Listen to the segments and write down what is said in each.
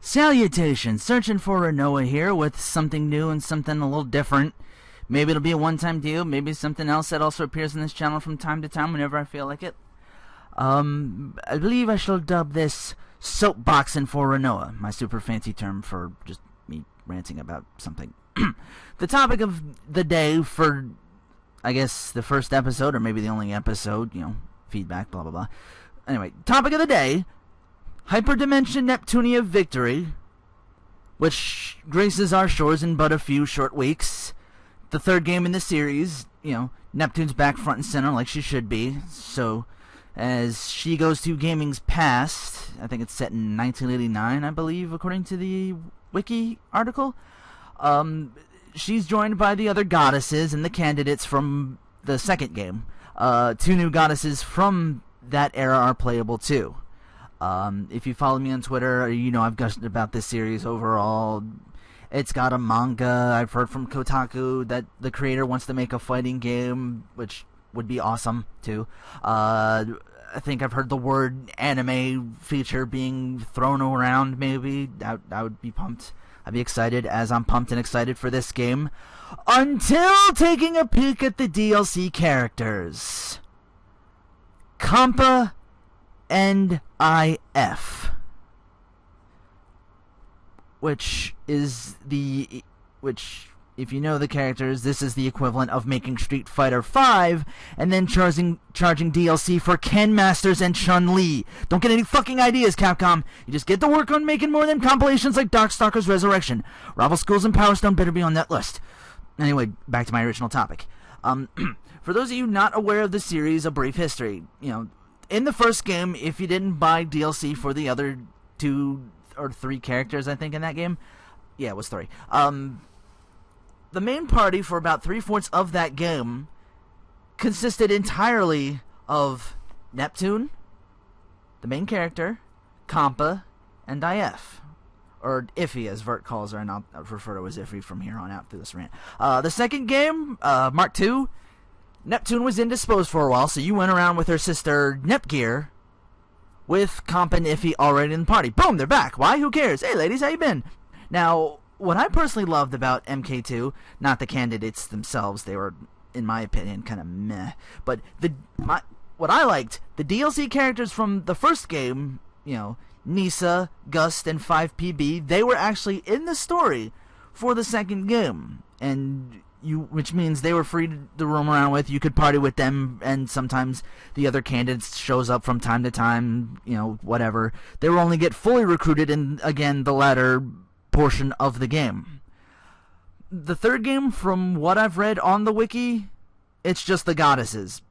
Salutations, Soapboxing4Rinoa here with something new and something a little different. Maybe it'll be a one-time deal, maybe something else that also appears in this channel from time to time whenever I feel like it. I believe I shall dub this Soapboxing4Rinoa, my super fancy term for just me ranting about something. The topic of the day for, I guess, the first episode, or maybe the only episode, you know, feedback, blah blah blah. Anyway, topic of the day: Hyperdimension Neptunia victory, which graces our shores in but a few short weeks. The third game in the series, you know, Neptune's back front and center like she should be. So, as she goes to gaming's past, I think it's set in 1989, I believe, according to the wiki article. She's joined by the other goddesses and the candidates from the second game. Two new goddesses from that era are playable too. If you follow me on Twitter, you know I've gushed about this series overall. It's got a manga. I've heard from Kotaku that the creator wants to make a fighting game, which would be awesome too. I think I've heard the word anime feature being thrown around, maybe. I would be pumped. I'd be excited, as I'm pumped and excited for this game. Until taking a peek at the DLC characters. Compa and IF, which, if you know the characters, this is the equivalent of making Street Fighter V and then charging DLC for Ken Masters and Chun-Li. Don't get any fucking ideas, Capcom. You just get to work on making more than compilations like Darkstalkers Resurrection. Rival Schools and Power Stone better be on that list. Anyway, back to my original topic. For those of you not aware of the series, a brief history. You know, in the first game, if you didn't buy DLC for the other 2 or 3 characters, I think, in that game. Yeah, it was 3. The main party for about 3/4 of that game consisted entirely of Neptune, the main character, Compa, and IF. Or Iffy, as Vert calls her, and I'll refer to her as Iffy from here on out through this rant. The second game, Mark II, Neptune was indisposed for a while, so you went around with her sister Nepgear, with Comp and Iffy already in the party. Boom, they're back. Why? Who cares? Hey, ladies, how you been? Now, what I personally loved about MK2, not the candidates themselves, they were, in my opinion, kind of meh, but what I liked, the DLC characters from the first game, you know, Nisa, Gust, and 5PB, they were actually in the story for the second game, and which means they were free to roam around with. You could party with them, and sometimes the other candidates shows up from time to time, you know, whatever. They will only get fully recruited in, again, the latter portion of the game. The third game, from what I've read on the wiki, it's just the goddesses.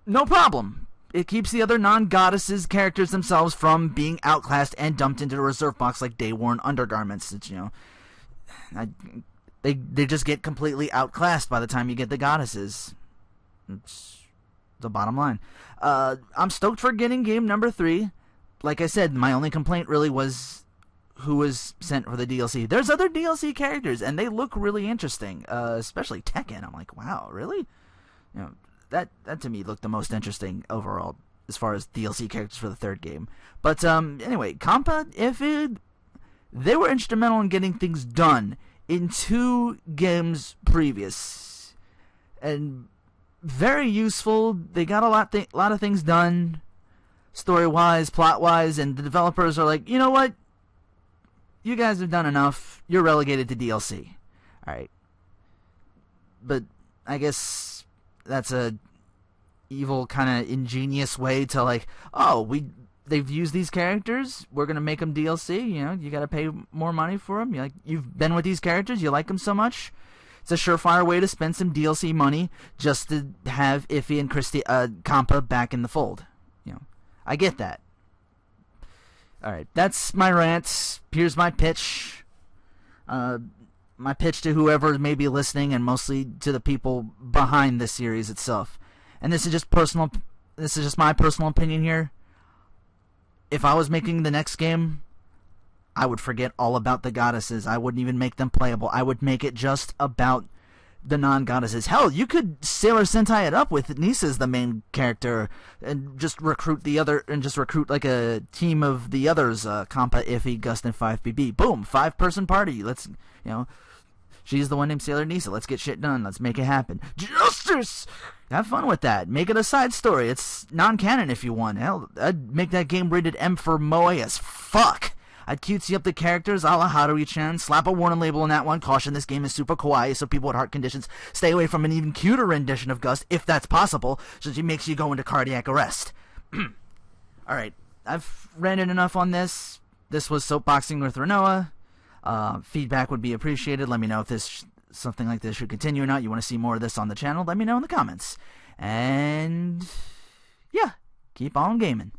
No problem. It keeps the other non-goddesses characters themselves from being outclassed and dumped into a reserve box like day-worn undergarments. It's, you know, They just get completely outclassed by the time you get the goddesses. It's the bottom line. I'm stoked for getting game number 3. Like I said, my only complaint really was who was sent for the DLC. There's other DLC characters, and they look really interesting, especially Tekken. I'm like, wow, really? You know, that to me looked the most interesting overall as far as DLC characters for the third game. But anyway, Compa, Iffy, they were instrumental in getting things done in 2 games previous, and very useful. They got a lot of things done, story-wise, plot-wise, and the developers are like, you know what? You guys have done enough. You're relegated to DLC. Alright. But I guess that's a evil, kind of ingenious way to, like, oh, they've used these characters, we're going to make them DLC, you know, you got to pay more money for them. You've been with these characters, you like them so much. It's a surefire way to spend some DLC money just to have Iffy and Compa back in the fold. You know, I get that. Alright, that's my rant. Here's my pitch. My pitch to whoever may be listening, and mostly to the people behind the series itself. And this is just my personal opinion here. If I was making the next game, I would forget all about the goddesses. I wouldn't even make them playable. I would make it just about the non-goddesses. Hell, you could Sailor Sentai it up with Nisa as the main character and just recruit like a team of the others, Kampa, Iffy, Gust, and 5BB. Boom, 5-person party. Let's, she's the one named Sailor Nisa. Let's get shit done. Let's make it happen. Justice! Have fun with that. Make it a side story. It's non-canon if you want. Hell, I'd make that game rated M for moe as fuck. I'd cutesy up the characters a la Haruhi-chan, slap a warning label on that one, caution this game is super kawaii, so people with heart conditions stay away from an even cuter rendition of Gust, if that's possible, since he makes you go into cardiac arrest. Alright, I've ranted enough on this. This was Soapboxing with Rinoa. Feedback would be appreciated. Let me know if something like this should continue or not. You want to see more of this on the channel, let me know in the comments. And yeah, keep on gaming.